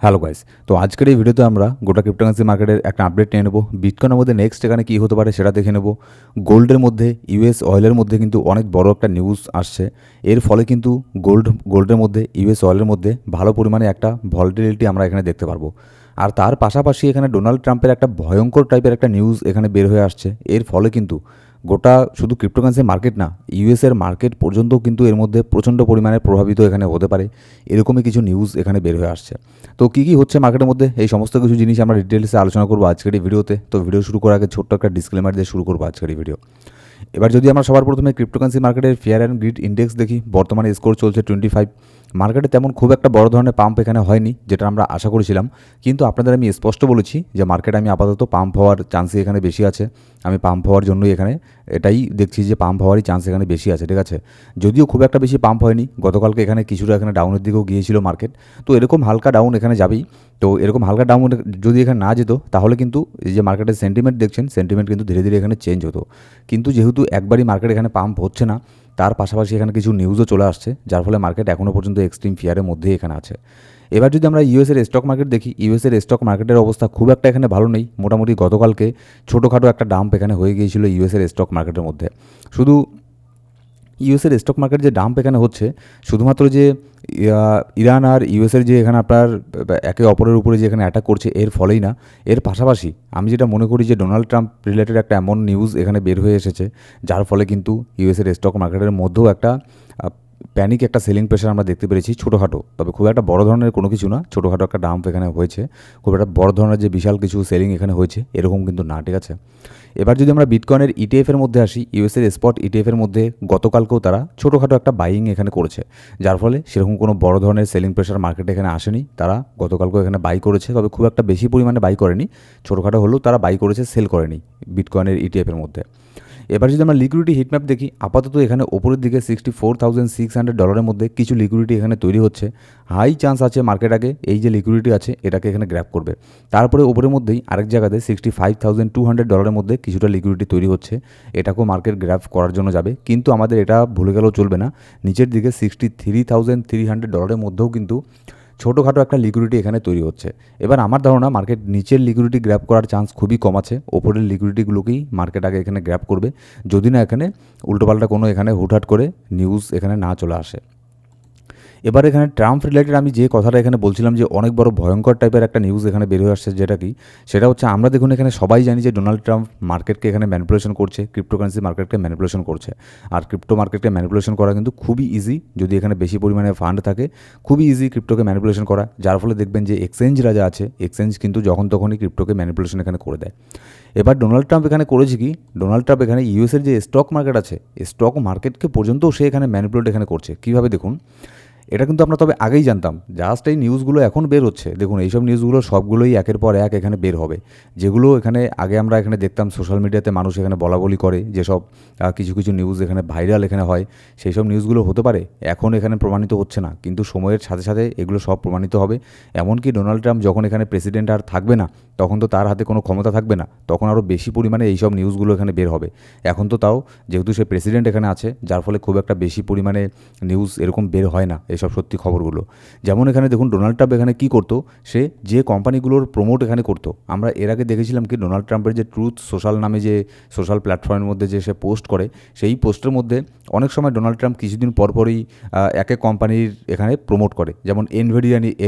Hello guys, তো আজকের এই ভিডিওতে আমরা গোটা ক্রিপ্টোকারেন্সি মার্কেটের একটা আপডেট নিয়ে নেব। বিটকয়েনের মধ্যে নেক্সট এখানে কী হতে পারে সেটা দেখে নেব। গোল্ডের মধ্যে ইউএস অয়েলের মধ্যে কিন্তু অনেক বড় একটা নিউজ আসছে। এর ফলে কিন্তু গোল্ডের মধ্যে ইউএস অয়েলের মধ্যে ভালো পরিমাণে একটা ভলাটিলিটি আমরা এখানে দেখতে পারবো। আর তার পাশাপাশি এখানে ডোনাল্ড ট্রাম্পের একটা ভয়ঙ্কর টাইপের একটা নিউজ এখানে বের হয়ে আসছে। এর ফলে কিন্তু গোটা শুধু ক্রিপ্টোকারেন্সি মার্কেট না, ইউএসের মার্কেট পর্যন্তও কিন্তু এর মধ্যে প্রচণ্ড পরিমাণে প্রভাবিত এখানে হতে পারে। এরকমই কিছু নিউজ এখানে বের হয়ে আসছে। তো কী কী হচ্ছে মার্কেটের মধ্যে এই সমস্ত কিছু জিনিস আমরা ডিটেলসে আলোচনা করবো আজকের এই ভিডিওতে। তো ভিডিও শুরু করার আগে ছোট্ট একটা ডিসক্লেমার দিয়ে শুরু করবো আজকের এই ভিডিও। এবার যদি আমরা সবার প্রথমে ক্রিপ্টোকারেন্সি মার্কেটের ফিয়ার অ্যান্ড গ্রিড ইন্ডেক্স দেখি, বর্তমানে স্কোর চলছে 25। মার্কেটে তেমন খুব একটা বড় ধরনের পাম্প এখানে হয়নি, যেটা আমরা আশা করেছিলাম। কিন্তু আপনাদের আমি স্পষ্ট বলেছি যে মার্কেট আমি আপাতত পাম্প হওয়ার চান্সই এখানে বেশি আছে। আমি পাম্প হওয়ার জন্যই এখানে এটাই দেখছি যে পাম্প হওয়ারই চান্স এখানে বেশি আছে, ঠিক আছে। যদিও খুব একটা বেশি পাম্প হয়নি, গতকালকে এখানে কিছুটা এখানে ডাউনের দিকেও গিয়েছিল মার্কেট। তো এরকম হালকা ডাউন এখানে যাবেই। তো এরকম হালকা ডাউন যদি এখানে না যেত তাহলে কিন্তু এই যে মার্কেটের সেন্টিমেন্ট দেখছেন, সেন্টিমেন্ট কিন্তু ধীরে ধীরে এখানে চেঞ্জ হতো। কিন্তু যেহেতু একবারই মার্কেট এখানে পাম্প হচ্ছে না, তার পাশাপাশি এখানে কিছু নিউজও চলে আসছে, যার ফলে মার্কেট এখনও পর্যন্ত এক্সট্রিম ফিয়ারের মধ্যেই এখানে আছে। এবার যদি আমরা ইউএসের স্টক মার্কেট দেখি, ইউএসের স্টক মার্কেটের অবস্থা খুব একটা এখানে ভালো নেই। মোটামুটি গতকালকে ছোটোখাটো একটা ডাম্প এখানে হয়ে গিয়েছিল ইউএসের স্টক মার্কেটের মধ্যে। শুধু ইউএসের স্টক মার্কেট যে ডাম্প এখানে হচ্ছে, শুধুমাত্র যে ইরান আর ইউএসের যে এখানে আপনার একে অপরের উপরে যে এখানে অ্যাটাক করছে এর ফলেই না, এর পাশাপাশি আমি যেটা মনে করি যে ডোনাল্ড ট্রাম্প রিলেটেড একটা এমন নিউজ এখানে বের হয়ে এসেছে, যার ফলে কিন্তু ইউএসের স্টক মার্কেটের মধ্যেও একটা প্যানিক একটা সেলিং প্রেশার আমরা দেখতে পেরেছি ছোটোখাটো, তবে খুব একটা বড় ধরনের কোনো কিছু না, ছোটোখাটো একটা ডাম্প এখানে হয়েছে। খুব একটা বড় ধরনের যে বিশাল কিছু সেলিং এখানে হয়েছে এরকম কিন্তু না, ঠিক আছে। এবার যদি আমরা বিটকয়েনের ইটিএফের মধ্যে আসি, ইউএসের স্পট ইটিএফের মধ্যে গতকালকেও তারা ছোটোখাটো একটা বাইং এখানে করেছে, যার ফলে সেরকম কোনো বড় ধরনের সেলিং প্রেশার মার্কেটে এখানে আসেনি। তারা গতকালকেও এখানে বাই করেছে, তবে খুব একটা বেশি পরিমাণে বাই করেনি, ছোটোখাটো হলেও তারা বাই করেছে, সেল করেনি বিটকয়েনের ইটিএফের মধ্যে। এবার যদি আমরা লিকুইডিটি হিটম্যাপ দেখি, আপাতত এখানে ওপরের দিকে $64,600 মধ্যে কিছু লিকুইডিটি এখানে তৈরি হচ্ছে। হাই চান্স আছে মার্কেট আগে এই যে লিকুইডিটি আছে এটাকে এখানে গ্র্যাব করবে। তারপরে ওপরের মধ্যেই আরেক জায়গাতে $65,200 মধ্যে কিছুটা লিকুইডিটি তৈরি হচ্ছে, এটাকেও মার্কেট গ্র্যাব করার জন্য যাবে। কিন্তু আমাদের এটা ভুলে গেলেও চলবে না, নিচের দিকে $63,300 মধ্যেও কিন্তু ছোটোখাটো একটা লিকুইডিটি এখানে তৈরি হচ্ছে। এবার আমার ধারণা মার্কেট নিচের লিকুইডিটি গ্র্যাব করার চান্স খুবই কম আছে, ওপরের লিকুইডিটিগুলোকেই মার্কেট আগে এখানে গ্র্যাব করবে, যদি না এখানে উল্টোপাল্টা কোনো এখানে হুটহাট করে নিউজ এখানে না চলে আসে। এবার এখানে ট্রাম্প রিলেটেড আমি যে কথাটা এখানে বলছিলাম যে অনেক বড় ভয়ঙ্কর টাইপের একটা নিউজ এখানে বের হয়ে আসছে, যেটা কি সেটা হচ্ছে আমরা দেখুন এখানে সবাই জানি যে ডোনাল্ড ট্রাম্প মার্কেটকে এখানে ম্যানিপুলেশন করছে, ক্রিপ্টোকারেন্সি মার্কেটকে ম্যানিপুলেশন করছে। আর ক্রিপ্টো মার্কেটকে ম্যানিপুলেশন করা কিন্তু খুবই ইজি, যদি এখানে বেশি পরিমাণে ফান্ড থাকে খুবই ইজি ক্রিপ্টোকে ম্যানিপুলেশন করা। যার ফলে দেখবেন যে এক্সচেঞ্জরা যা আছে, এক্সচেঞ্জ কিন্তু যখন তখনই ক্রিপ্টোকে ম্যানিপুলেশন এখানে করে দেয়। এবার ডোনাল্ড ট্রাম্প এখানে করেছে কি, ডোনাল্ড ট্রাম্প এখানে ইউএসের যে স্টক মার্কেট আছে, স্টক মার্কেটকে পর্যন্তও সে এখানে ম্যানিপুলেট এখানে করছে। কীভাবে দেখুন, এটা কিন্তু আমরা তবে আগেই জানতাম, জাস্ট এই নিউজগুলো এখন বের হচ্ছে। দেখুন এইসব নিউজগুলো সবগুলোই একের পর এক এখানে বের হবে, যেগুলো এখানে আগে আমরা এখানে দেখতাম সোশ্যাল মিডিয়াতে মানুষ এখানে বলাবলি করে, যেসব কিছু কিছু নিউজ এখানে ভাইরাল এখানে হয়, সেই সব নিউজগুলো হতে পারে এখন এখানে প্রমাণিত হচ্ছে না, কিন্তু সময়ের সাথে সাথে এগুলো সব প্রমাণিত হবে। এমনকি ডোনাল্ড ট্রাম্প যখন এখানে প্রেসিডেন্ট আর থাকবে না, তখন তো তার হাতে কোনো ক্ষমতা থাকবে না, তখন আরও বেশি পরিমাণে এইসব নিউজগুলো এখানে বের হবে। এখন তো তাও যেহেতু সে প্রেসিডেন্ট এখানে আছে, যার ফলে খুব একটা বেশি পরিমাণে নিউজ এরকম বের হয় না, এইসব সত্যি খবরগুলো। যেমন এখানে দেখুন ডোনাল্ড ট্রাম্প এখানে কী করতো, সে যে কোম্পানিগুলোর প্রমোট এখানে করতো, আমরা এর আগে দেখেছিলাম কি ডোনাল্ড ট্রাম্পের যে ট্রুথ সোশ্যাল নামে যে সোশ্যাল প্ল্যাটফর্মের মধ্যে যে সে পোস্ট করে, সেই পোস্টের মধ্যে অনেক সময় ডোনাল্ড ট্রাম্প কিছুদিন পরপরই এক এক কোম্পানির এখানে প্রমোট করে। যেমন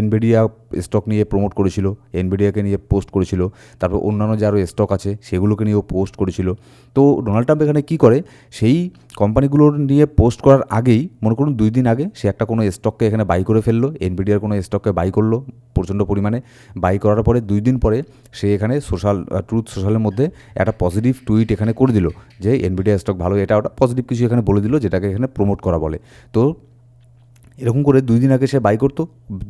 এনভিডিয়া স্টক নিয়ে প্রমোট করেছিল, এনভিডিয়াকে নিয়ে পোস্ট করেছিল, তারপর অন্যান্য যে আরও স্টক আছে সেগুলোকে নিয়েও পোস্ট করেছিল। তো ডোনাল্ড ট্রাম্প এখানে কী করে, সেই কোম্পানিগুলোর নিয়ে পোস্ট করার আগেই মনে করুন 2 দিন আগে সে একটা কোনো স্টককে এখানে বাই করে ফেললো, এনভিডিয়ার কোনো স্টককে বাই করলো প্রচণ্ড পরিমাণে, বাই করার পরে 2 দিন পরে সে এখানে ট্রুথ সোশ্যালের মধ্যে একটা পজিটিভ টুইট এখানে করে দিল যে এনভিডিয়া স্টক ভালো, এটা ওটা পজিটিভ কিছু এখানে বলে দিল, যেটাকে এখানে প্রমোট করা বলে। তো এরকম করে 2 দিন আগে সে বাই করতো,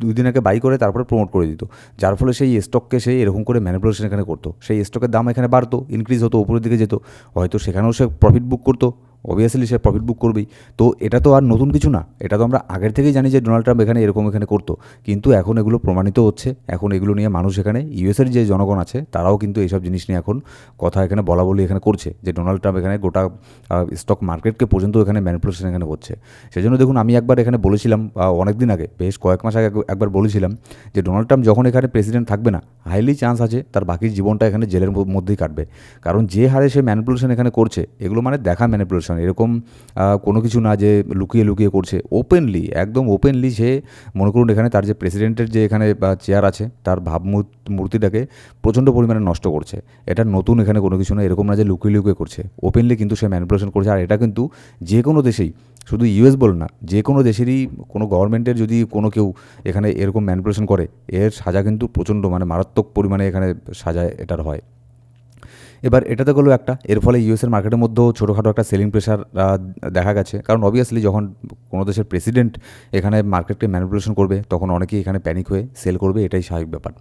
2 দিন আগে বাই করে তারপরে প্রমোট করে দিত, যার ফলে সেই স্টককে সে এরকম করে ম্যানিপুলেশন এখানে করতো, সেই স্টকের দাম এখানে বাড়তো, ইনক্রিজ হতো, উপরের দিকে যেত, হয়তো সেখানেও সে প্রফিট বুক করতো, অবভিয়াসলি সে প্রফিট বুক করবেই। তো এটা তো আর নতুন কিছু না, এটা তো আমরা আগের থেকেই জানি যে ডোনাল্ড ট্রাম্প এখানে এরকম এখানে করতো, কিন্তু এখন এগুলো প্রমাণিত হচ্ছে। এখন এগুলো নিয়ে মানুষ এখানে ইউএসের যে জনগণ আছে তারাও কিন্তু এইসব জিনিস নিয়ে এখন কথা এখানে বলা বলি এখানে করছে যে ডোনাল্ড ট্রাম্প এখানে গোটা স্টক মার্কেটকে পর্যন্ত এখানে ম্যানিপুলেশন এখানে হচ্ছে। সেজন্য দেখুন আমি একবার এখানে বলেছিলাম অনেক দিন আগে, বেশ কয়েক মাস আগে একবার বলেছিলাম যে ডোনাল্ড ট্রাম্প যখন এখানে প্রেসিডেন্ট থাকবে না, হাইলি চান্স আছে তার বাকি জীবনটা এখানে জেলের মধ্যেই কাটবে। কারণ যে হারে সে ম্যানিপুলেশন এখানে করছে, এগুলো মানে দেখা ম্যানিপুলেশন, এরকম কোনো কিছু না যে লুকিয়ে লুকিয়ে করছে, ওপেনলি, একদম ওপেনলি সে মনে করুন এখানে তার যে প্রেসিডেন্টের যে এখানে চেয়ার আছে তার ভাবমূর্তিটাকে প্রচণ্ড পরিমাণে নষ্ট করছে। এটা নতুন এখানে কোনো কিছু না, এরকম না যে লুকিয়ে লুকিয়ে করছে, ওপেনলি কিন্তু সে ম্যানিপুলেশন করছে। আর এটা কিন্তু যে কোনো দেশেই, শুধু ইউএস বল না, যে কোনো দেশেরই কোনো গভর্নমেন্টের যদি কোনো কেউ এখানে এরকম ম্যানিপুলেশন করে, এর সাজা কিন্তু প্রচণ্ড মানে মারাত্মক পরিমাণে এখানে সাজা এটার হয়। এবার এটাতে গেলো একটা, এর ফলে ইউএসের মার্কেটের মধ্যেও ছোটোখাটো একটা সেলিং প্রেশার দেখা গেছে। কারণ অবভিয়াসলি যখন কোনো দেশের প্রেসিডেন্ট এখানে মার্কেটকে ম্যানিপুলেশন করবে তখন অনেকেই এখানে প্যানিক হয়ে সেল করবে, এটাই স্বাভাবিক ব্যাপার।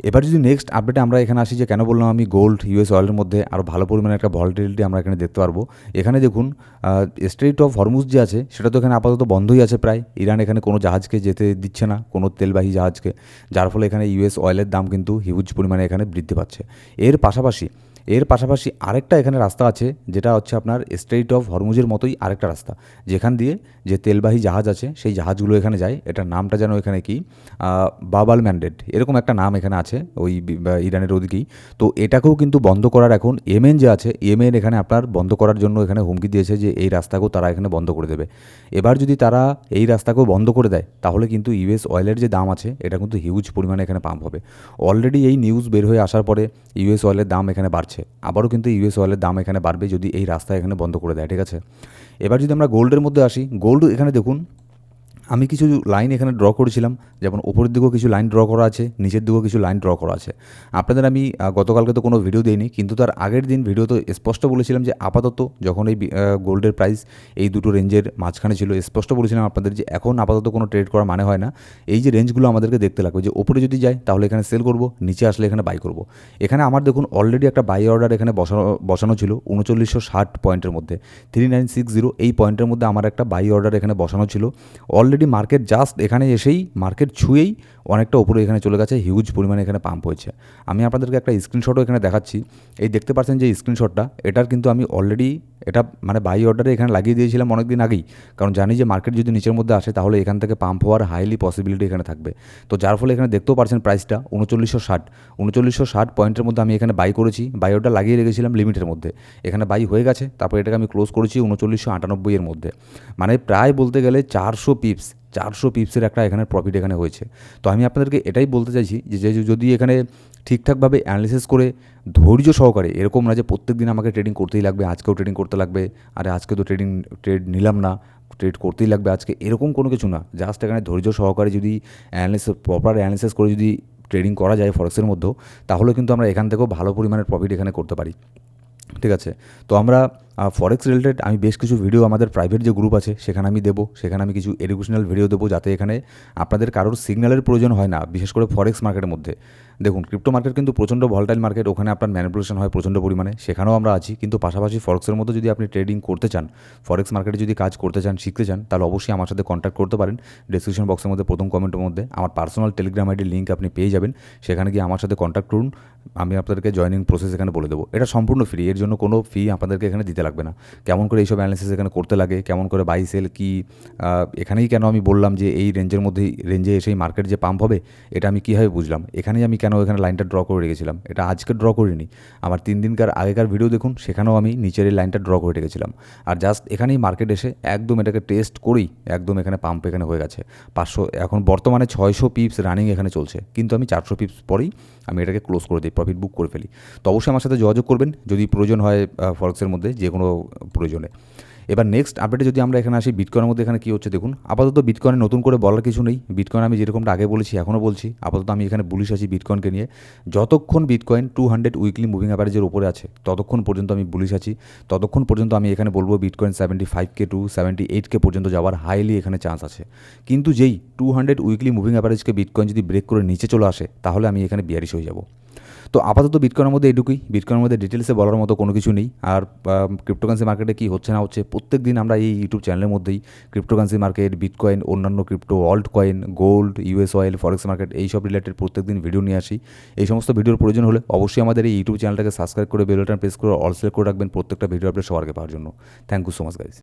এবার যদি নেক্সট আপডেটে আমরা এখানে আসি, যে কেন বললাম আমি গোল্ড ইউএস অয়েলের মধ্যে আরও ভালো পরিমাণে একটা ভলাটিলিটি আমরা এখানে দেখতে পারবো। এখানে দেখুন স্ট্রেইট অফ হরমুজ যে আছে সেটা তো এখানে আপাতত বন্ধই আছে প্রায়। ইরান এখানে কোনো জাহাজকে যেতে দিচ্ছে না, কোনো তেলবাহী জাহাজকে, যার ফলে এখানে ইউএস অয়েলের দাম কিন্তু হিউজ পরিমাণে এখানে বৃদ্ধি পাচ্ছে। এর পাশাপাশি আরেকটা এখানে রাস্তা আছে, যেটা হচ্ছে আপনার স্ট্রেইট অফ হরমুজের মতোই আরেকটা রাস্তা, যেখান দিয়ে যে তেলবাহী জাহাজ আছে সেই জাহাজগুলো এখানে যায়। এটার নামটা যেন এখানে কি বাবাল ম্যান্ডেট, এরকম একটা নাম এখানে আছে ওই ইরানের ওদিকেই। তো এটাকেও কিন্তু বন্ধ করার এখন ইয়েমেন যে আছে, ইয়েমেন এখানে আপনার বন্ধ করার জন্য এখানে হুমকি দিয়েছে যে এই রাস্তাকেও তারা এখানে বন্ধ করে দেবে। এবার যদি তারা এই রাস্তাকেও বন্ধ করে দেয় তাহলে কিন্তু ইউএস অয়েলের যে দাম আছে এটা কিন্তু হিউজ পরিমাণে এখানে পাম্প হবে। অলরেডি এই নিউজ বের হয়ে আসার পরে ইউএস অয়েলের দাম এখানে বাড়ছে, আবারও কিন্তু ইউএস অয়েলের দাম এখানে বাড়বে যদি এই রাস্তা এখানে বন্ধ করে দেয়, ঠিক আছে। এবার যদি আমরা গোল্ডের মধ্যে আসি, গোল্ড এখানে দেখুন আমি কিছু লাইন এখানে ড্র করেছিলাম, যেমন ওপরের দিকেও কিছু লাইন ড্র করা আছে, নিচের দিকেও কিছু লাইন ড্র করা আছে। আপনাদের আমি গতকালকে তো কোনো ভিডিও দিইনি, কিন্তু তার আগের দিন ভিডিও তো স্পষ্ট বলেছিলাম যে আপাতত যখন এই গোল্ডের প্রাইস এই দুটো রেঞ্জের মাঝখানে ছিল, স্পষ্ট বলেছিলাম আপনাদের যে এখন আপাতত কোনো ট্রেড করা মানে হয় না, এই যে রেঞ্জগুলো আমাদেরকে দেখতে লাগবে, যে ওপরে যদি যায় তাহলে এখানে সেল করব, নিচে আসলে এখানে বাই করব। এখানে আমার দেখুন অলরেডি একটা বাই অর্ডার এখানে বসানো ছিল 3960 পয়েন্টের মধ্যে, 3960 এই পয়েন্টের মধ্যে আমার একটা বাই অর্ডার এখানে বসানো ছিল। অলরেডি মার্কেট জাস্ট এখানে এসেই মার্কেট ছুঁয়েই অনেকটা উপরে এখানে চলে গেছে, হিউজ পরিমাণে এখানে পাম্প হয়েছে। আমি আপনাদেরকে একটা স্ক্রিনশটও এখানে দেখাচ্ছি, এই দেখতে পাচ্ছেন যে স্ক্রিনশটটা, এটার কিন্তু আমি অলরেডি এটা মানে বাই অর্ডারে এখানে লাগিয়ে দিয়েছিলাম অনেক দিন আগেই, কারণ জানি যে মার্কেট যদি নিচের মধ্যে আসে তাহলে এখান থেকে পাম্প হওয়ার হাইলি পসিবিলিটি এখানে থাকবে। তো যার ফলে এখানে দেখতেও পারছেন প্রাইসটা 3960 পয়েন্টের মধ্যে আমি এখানে বাই করেছি, বাই অর্ডার লাগিয়ে রেখেছিলাম লিমিটের মধ্যে, এখানে বাই হয়ে গেছে। তারপর এটাকে আমি ক্লোজ করেছি 3998 এর মধ্যে, মানে প্রায় বলতে গেলে 400 পিপসের একটা এখানে প্রফিট এখানে হয়েছে। তো আমি আপনাদেরকে এটাই বলতে চাইছি যে যদি এখানে ঠিকঠাকভাবে অ্যানালিসিস করে ধৈর্য সহকারে, এরকম না যে প্রত্যেক দিন আমাকে ট্রেডিং করতেই লাগবে, আজকেও ট্রেডিং করতে লাগবে, আরে আজকে তো ট্রেড নিলাম না, ট্রেড করতেই লাগবে আজকে, এরকম কোনো কিছু না। জাস্ট এখানে ধৈর্য সহকারে যদি প্রপার অ্যানালিসিস করে যদি ট্রেডিং করা যায় ফরেক্সের মধ্যেও, তাহলে কিন্তু আমরা এখান থেকেও ভালো পরিমাণের প্রফিট এখানে করতে পারি, ঠিক আছে। তো আমরা ফরেক্স রিলেটেড আমি বেশ কিছু ভিডিও আমাদের প্রাইভেট যে গ্রুপ আছে সেখানে আমি দেবো, সেখানে আমি কিছু এডুকেশনাল ভিডিও দেবো, যাতে এখানে আপনাদের কারোর সিগন্যালের প্রয়োজন হয় না, বিশেষ করে ফরেক্স মার্কেটের মধ্যে। দেখুন ক্রিপ্টো মার্কেট কিন্তু প্রচণ্ড ভলটাইল মার্কেট, ওখানে আপনার ম্যানিপুলেশন হয় প্রচণ্ড পরিমাণে, সেখানেও আমরা আছি। কিন্তু পাশাপাশি ফরেক্সের মধ্যে যদি আপনি ট্রেডিং করতে চান, ফরেক্স মার্কেটে যদি কাজ করতে চান, শিখতে চান, তাহলে অবশ্যই আমার সাথে কন্ট্যাক্ট করতে পারেন। ডিসক্রিপশন বক্সের মধ্যে প্রথম কমেন্টের মধ্যে আমার পার্সোনাল টেলিগ্রাম আইডির লিঙ্ক আপনি পেয়ে যাবেন, সেখানে গিয়ে আমার সাথে কন্ট্যাক্ট করুন, আমি আপনাদেরকে জয়েনিং প্রসেস এখানে বলে দেবো। এটা সম্পূর্ণ ফ্রি, এর জন্য কোনো ফি আপনাদেরকে এখানে দিতে লাগবে না। কেমন করে এইসব অ্যানালিসিস এখানে করতে লাগে, কেমন করে বাই সেল কি, এখানেই কেন আমি বললাম যে এই রেঞ্জে এসেই মার্কেট যে পাম্প হবে, এটা আমি কীভাবে বুঝলাম, এখানেই আমি কেন এখানে লাইনটা ড্র করে রেখেছিলাম, এটা আজকে ড্র করিনি, আমার 3 দিনকার আগেকার ভিডিও দেখুন, সেখানেও আমি নিচের এই লাইনটা ড্র করে রেখেছিলাম। আর জাস্ট এখানেই মার্কেট এসে একদম এটাকে টেস্ট করেই একদম এখানে পাম্প এখানে হয়ে গেছে 500, এখন বর্তমানে 600 পিপস রানিং এখানে চলছে, কিন্তু আমি 400 পিপস পরেই আমি এটাকে ক্লোজ করে দিই, প্রফিট বুক করে ফেলি। তো অবশ্যই আমার সাথে যোগাযোগ করবেন যদি প্রয়োজন হয় ফরেক্সের মধ্যে যে কোনো প্রয়োজনে। এবার নেক্সট আপডেটে যদি আমরা এখানে আসি, বিটকয়েনের মধ্যে এখানে কী হচ্ছে দেখুন। আপাতত বিটকয়েনে নতুন করে বলার কিছু নেই, বিটকয়েন আমি যেরকমটা আগে বলেছি এখনও বলছি, আপাতত আমি এখানে বুলিশ আছি বিটকয়েনকে নিয়ে। যতক্ষণ বিটকয়েন 200 উইকলি মুভিং অ্যাভারেজের উপরে আছে ততক্ষণ পর্যন্ত আমি বুলিশ আছি, ততক্ষণ পর্যন্ত আমি এখানে বলবো বিটকয়েন 75K to 78K পর্যন্ত যাওয়ার হাইলি এখানে চান্স আছে। কিন্তু যেই 200 উইকলি মুভিং অ্যাভারেজকে বিটকয়েন যদি ব্রেক করে নিচে চলে আসে, তাহলে আমি এখানে বিয়ারিশ হয়ে যাব। তো আপাতত বিটকয়েনের মধ্যে এটুকুই। বিটকয়েনের মধ্যে ডিটেলসে বলার মতো কোনো কিছু নেই। আর ক্রিপ্টোকারেন্সি মার্কেটে কী হচ্ছে না হচ্ছে প্রত্যেক দিন আমরা এই ইউটিউব চ্যানেলের মধ্যেই ক্রিপ্টোকারেন্সি মার্কেট, বিটকয়েন, অন্যান্য crypto, alt coin, gold, US oil, forex market এইসব রিলেটেড প্রত্যেক দিন ভিডিও নিয়ে আসি। এই সমস্ত ভিডিওর প্রয়োজন হলে অবশ্যই আমাদের এই ইউটিউব চ্যানেলটাকে সাবস্ক্রাইব করে বেল বাটন প্রেস করে অল সিলেক্ট করে রাখবেন প্রত্যেকটা ভিডিও আপডেট সবার আগে পাওয়ার জন্য। Thank you so much guys.